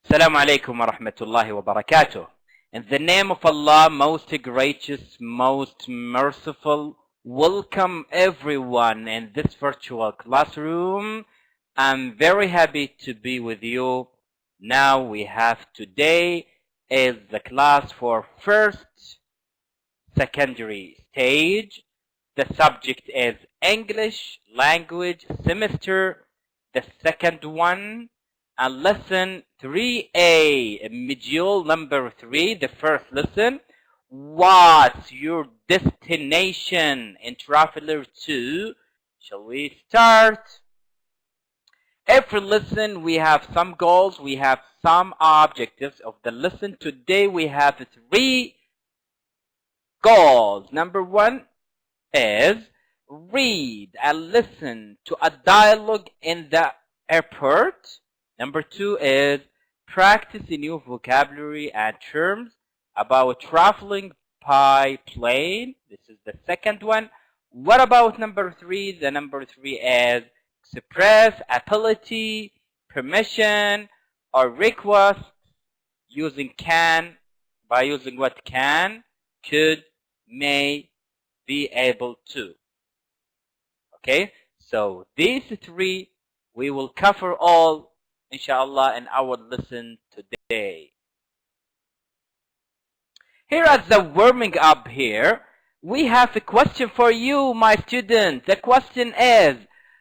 Assalamu alaikum wa rahmatullahi wa barakatuh. In the name of Allah, most gracious, most merciful, welcome everyone in this virtual classroom. I'm very happy to be with you. Now we have today is the class for first secondary stage. The subject is English language semester, the second one. And lesson 3A, module number 3, the first lesson. What's your destination in Traveler 2? Shall we start? Every lesson we have some goals, we have some objectives of the lesson. Today we have 3 goals. Number 1 is read and listen to a dialogue in the airport. Number 2 is practice new vocabulary and terms about traveling by plane. This is the second one. What about number 3? The number 3 is express ability, permission, or request using can. By using what? Can, could, may, be able to. Okay, so these 3 we will cover all inshallah in our lesson today. Here as the warming up here, we have a question for you, my student. The question is,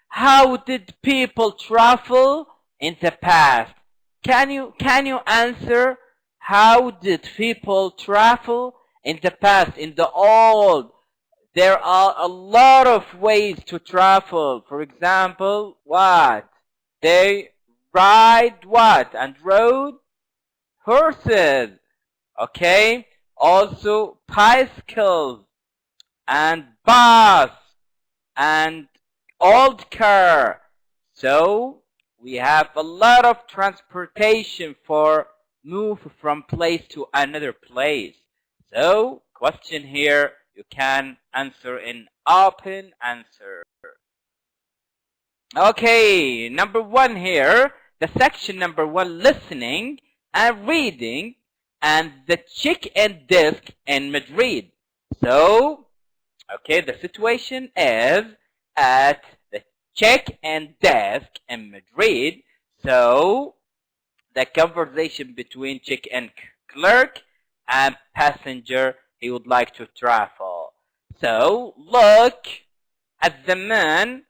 how did people travel in the past? Can you answer? How did people travel in the past, in the old? There are a lot of ways to travel. For example, what? They ride what? And rode horses. Okay? Also bicycles and bus and old car. So we have a lot of transportation for move from place to another place. So question here, you can answer in open answer. Okay, number 1 here. The section number 1, listening and reading, and the check-in desk in Madrid. So, okay, the situation is at the check-in desk in Madrid. So, the conversation between check-in clerk and passenger, he would like to travel. So, look at the man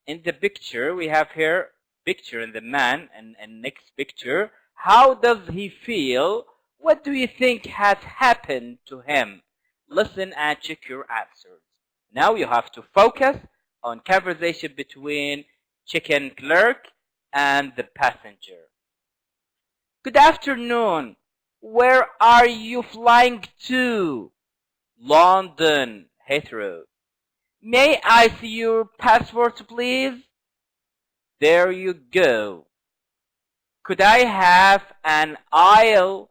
in the picture. We have here picture in the man and next picture. How does he feel? What do you think has happened to him? Listen and check your answers. Now you have to focus on conversation between check-in clerk and the passenger. Good afternoon. Where are you flying to? London, Heathrow. May I see your passport, please? There you go. Could I have an aisle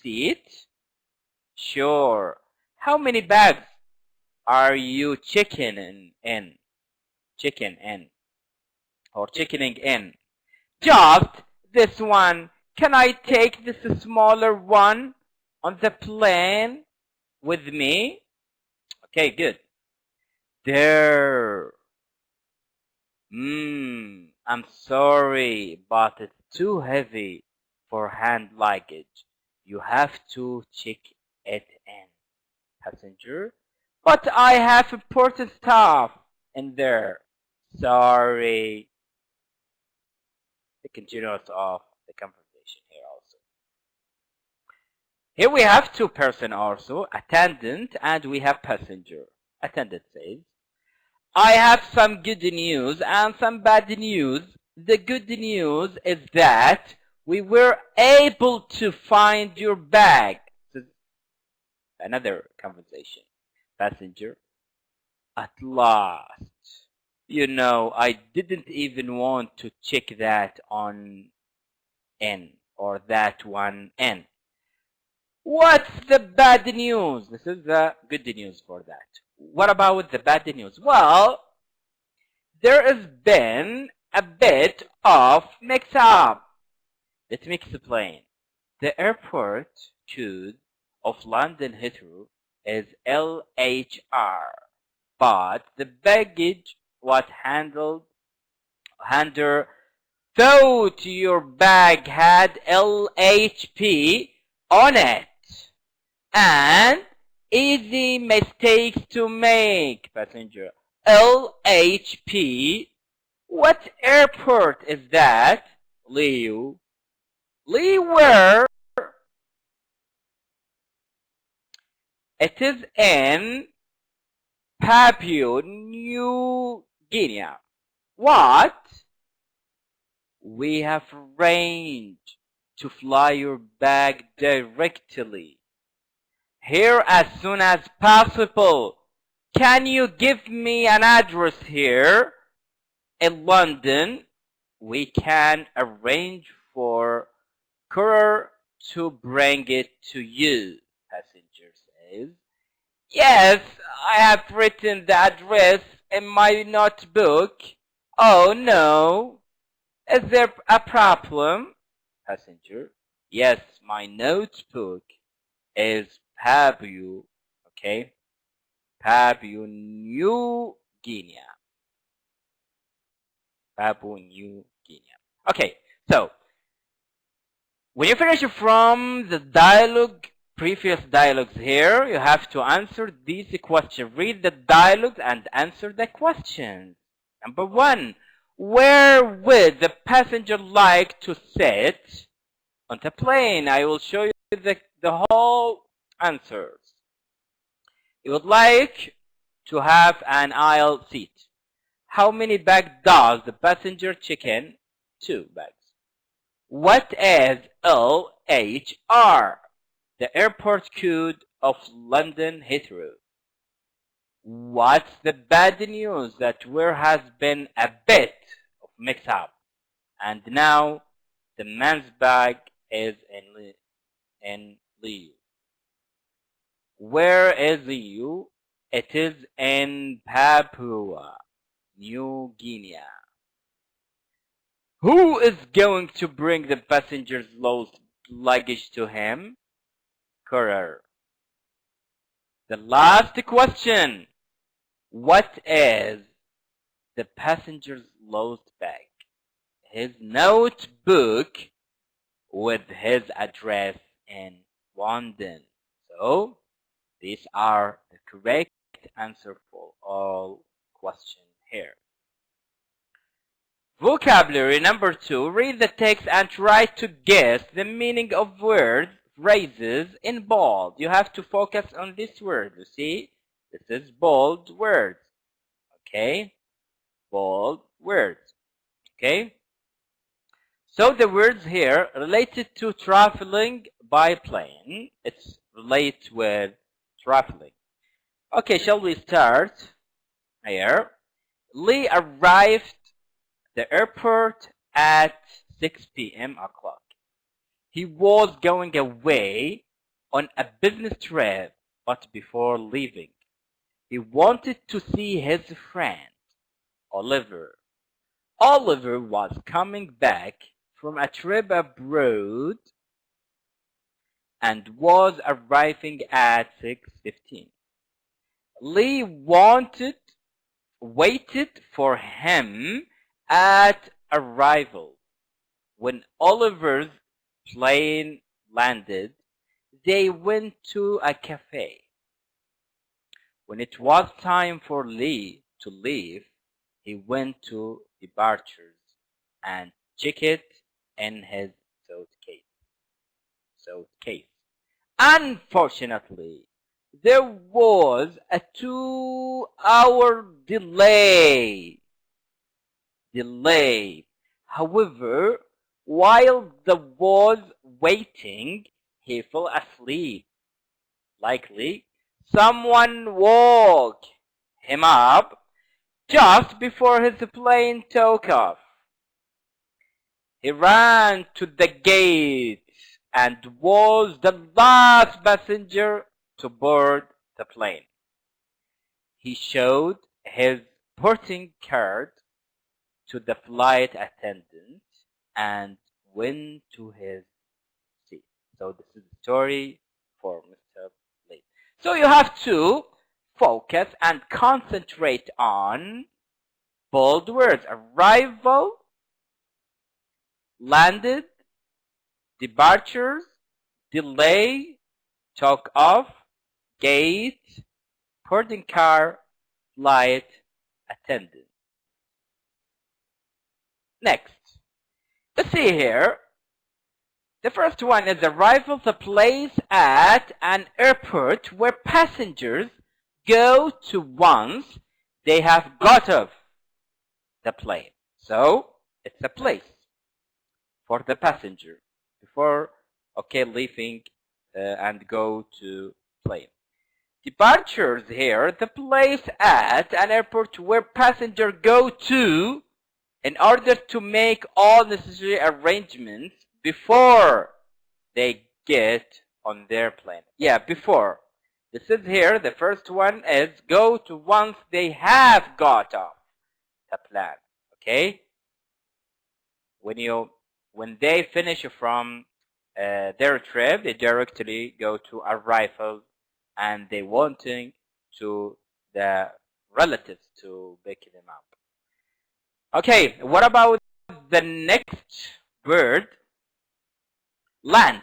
seat? Sure. How many bags are you checking in? Checking in? Just this one. Can I take this smaller one on the plane with me? Okay, good. There. I'm sorry, but it's too heavy for hand luggage. You have to check it in. Passenger. But I have important stuff in there. Sorry. The continuous of the conversation here also. Here we have 2 person also, attendant, and we have passenger. Attendant says, I have some good news and some bad news. The good news is that we were able to find your bag. Another conversation. Passenger. At last. You know, I didn't even want to check that on N or that one N. What's the bad news? This is the good news for that. What about the bad news? Well, there has been a bit of mix-up. Let me explain. The airport code of London Heathrow is LHR, but the baggage was thought your bag had LHP on it. And easy mistakes to make, passenger. LHP. What airport is that? Leo. Lee, where? It is in Papua New Guinea. What? We have arranged to fly your bag directly here as soon as possible. Can you give me an address here in London? We can arrange for courier to bring it to you, passenger says. Yes, I have written the address in my notebook. Oh no. Is there a problem? Passenger. Yes, my notebook is Papua, okay? Papua New Guinea. Papua New Guinea. Okay, so when you finish from the dialogue, previous dialogues here, you have to answer these questions. Read the dialogues and answer the questions. Number 1, where would the passenger like to sit on the plane? I will show you the whole answers. You would like to have an aisle seat. How many bags does the passenger check in? 2 bags. What is LHR? The airport code of London Heathrow. What's the bad news? That there has been a bit of mix-up, and now the man's bag is in Leo. Where is Leo? It is in Papua New Guinea. Who is going to bring the passenger's lost luggage to him? Courier. The last question. What is the passenger's lost bag? His notebook with his address in London. So, these are the correct answer for all questions here. Vocabulary number 2. Read the text and try to guess the meaning of words, phrases in bold. You have to focus on this word. You see? This is bold words. Okay? Bold words. Okay? So the words here related to traveling by plane. It's related with traveling. Okay, shall we start here? Lee arrived at the airport at 6 p.m. o'clock. He was going away on a business trip, but before leaving, he wanted to see his friend, Oliver. Oliver was coming back from a trip abroad and was arriving at 6:15. Lee waited for him at arrival. When Oliver's plane landed, they went to a cafe. When it was time for Lee to leave, he went to departures and checked it in his suitcase. Unfortunately, there was a 2-hour delay. However, while he was waiting, he fell asleep. Likely, someone woke him up just before his plane took off. He ran to the gate and was the last passenger to board the plane. He showed his boarding card to the flight attendant and went to his seat. So this is the story for Mr. Lee. So you have to focus and concentrate on bold words. Arrival, landed, departures, delay, took off, gate, boarding car, flight attendant. Next, let's see here. The first one is arrival, the place at an airport where passengers go to once they have got off the plane. So it's a place for the passenger before leaving and go to plane. Departures here, the place at an airport where passengers go to in order to make all necessary arrangements before they get on their plane. Yeah, before. This is here, the first one is go to once they have got off the plane. Okay? When they finish from their trip, they directly go to arrival and they wanting to the relatives to pick them up. Okay, what about the next word? Land.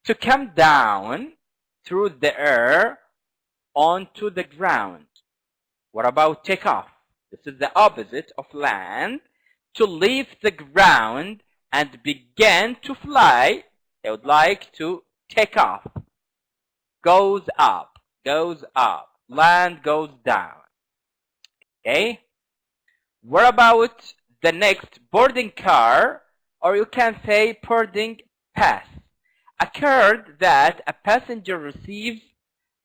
To come down through the air onto the ground. What about take off? This is the opposite of land. To leave the ground and begin to fly. They would like to take off. Goes up, goes up. Land goes down. Okay? What about the next boarding car, or you can say boarding pass? A card that a passenger receives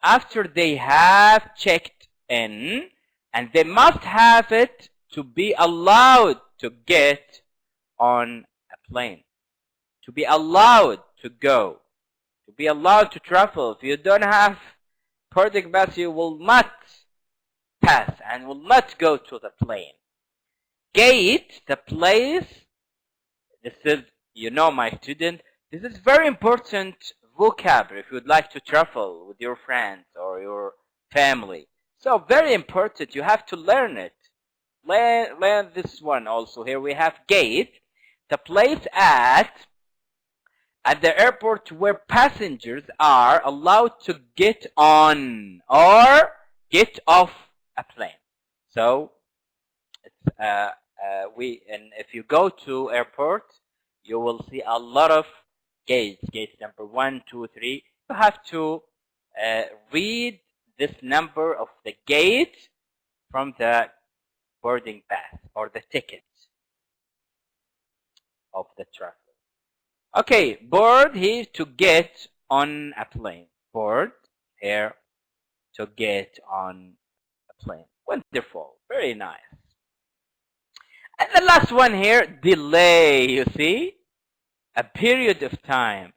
after they have checked in, and they must have it to be allowed to get on a plane, to be allowed to go, to be allowed to travel. If you don't have boarding pass, you will not pass and will not go to the plane. Gate, the place. This is, my student, this is very important vocabulary if you would like to travel with your friends or your family. So very important, you have to learn it. Learn this one also. Here we have gate, the place at the airport where passengers are allowed to get on or get off a plane. So it's and if you go to airport, you will see a lot of gates. Gate number 1, 2, 3. You have to read this number of the gate from the boarding pass or the ticket of the traveler. Okay, board here to get on a plane. Board here to get on a plane. Wonderful, very nice. And the last one here, delay, you see? A period of time.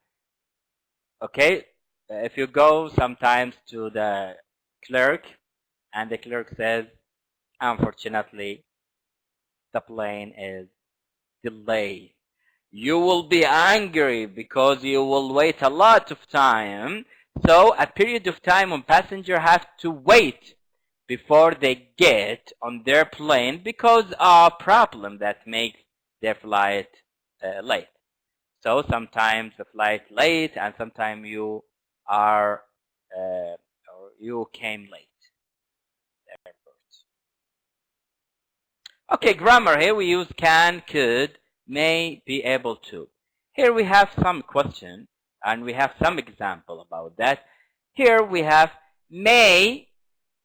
Okay, if you go sometimes to the clerk and the clerk says, unfortunately, the plane is delayed. You will be angry because you will wait a lot of time. So a period of time when passengers have to wait before they get on their plane because of a problem that makes their flight late. So sometimes the flight late and sometimes you are or you came late. Okay, grammar. Here we use can, could, may, be able to. Here we have some question and we have some example about that. Here we have, may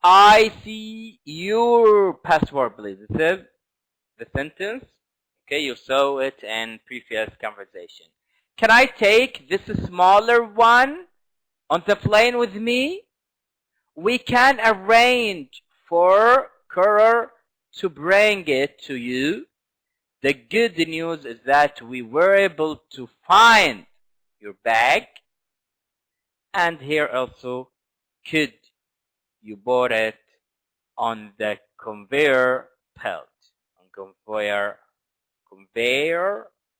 I see your password, please? This is the sentence. Okay, you saw it in previous conversation. Can I take this smaller one on the plane with me? We can arrange for courier to bring it to you. The good news is that we were able to find your bag. And here also, could you bought it on the conveyor belt? On conveyor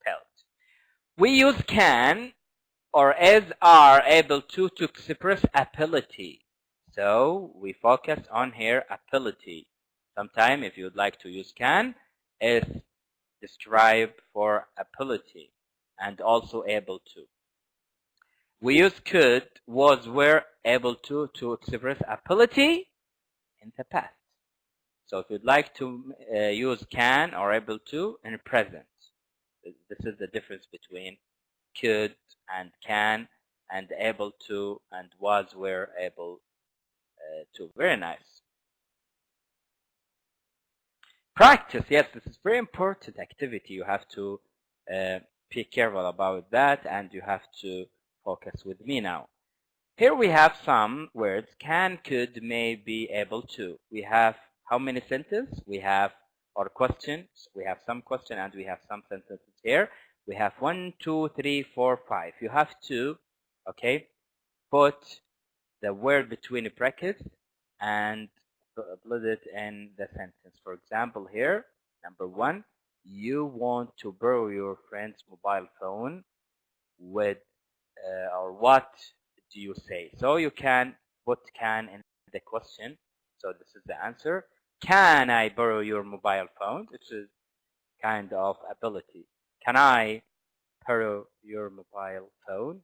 belt. We use can or is, are, able to express ability. So we focus on here ability. Sometime if you would like to use can, is describe for ability and also able to. We use could, was, were, able to express ability in the past. So if you'd like to use can or able to in present, this is the difference between could and can and able to and was, were, able to. Very nice. Practice. Yes, this is very important activity. You have to be careful about that and you have to focus with me now. Here we have some words: can, could, may, be, able to. We have how many sentences? We have our questions. We have some question and we have some sentences here. We have 1, 2, 3, 4, 5. You have to, okay, put the word between the brackets and put it in the sentence. For example, here, number 1, you want to borrow your friend's mobile phone with, or what do you say? So you can put can in the question. So this is the answer. Can I borrow your mobile phone? This is kind of ability. Can I borrow your mobile phone?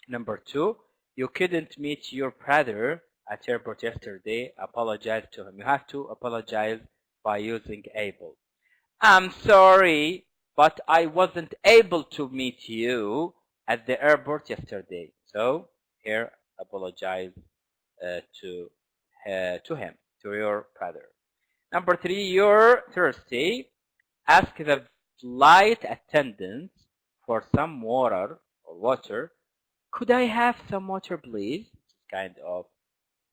Number 2, you couldn't meet your brother at airport yesterday. Apologize to him. You have to apologize by using able. I'm sorry, but I wasn't able to meet you at the airport yesterday. So here, apologize to him, to your brother. Number 3, you're thirsty. Ask the flight attendant for some water or water. Could I have some water, please? It's kind of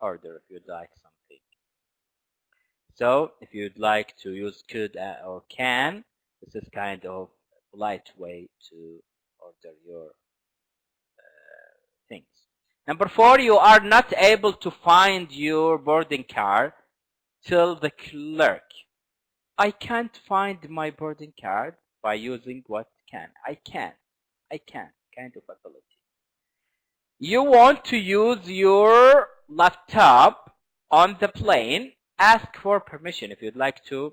order if you'd like something. So if you'd like to use could or can, this is kind of polite way to order your things. Number 4, you are not able to find your boarding card. Tell the clerk. I can't find my boarding card by using what can. I can, kind of ability. You want to use your laptop on the plane. Ask for permission. If you'd like to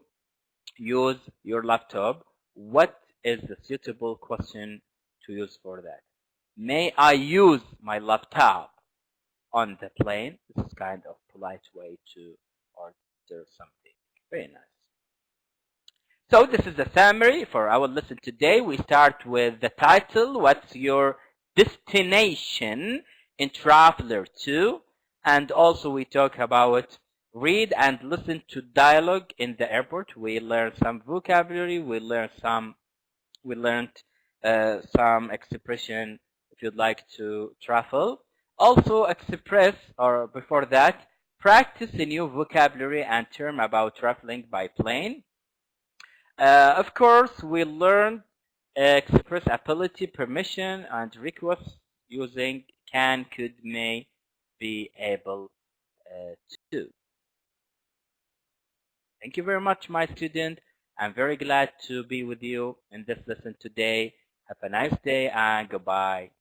use your laptop, what is the suitable question to use for that? May I use my laptop on the plane? This is kind of polite way to order something. Very nice. So this is the summary for our lesson today. We start with the title. What's your destination in Traveler 2? And also we talk about read and listen to dialogue in the airport. We learned some vocabulary. We learned some expression if you'd like to travel. Also express, or before that, practice a new vocabulary and term about traveling by plane. Of course, we learned express ability, permission, and request using can, could, may, be, able to. Thank you very much, my student. I'm very glad to be with you in this lesson today. Have a nice day and goodbye.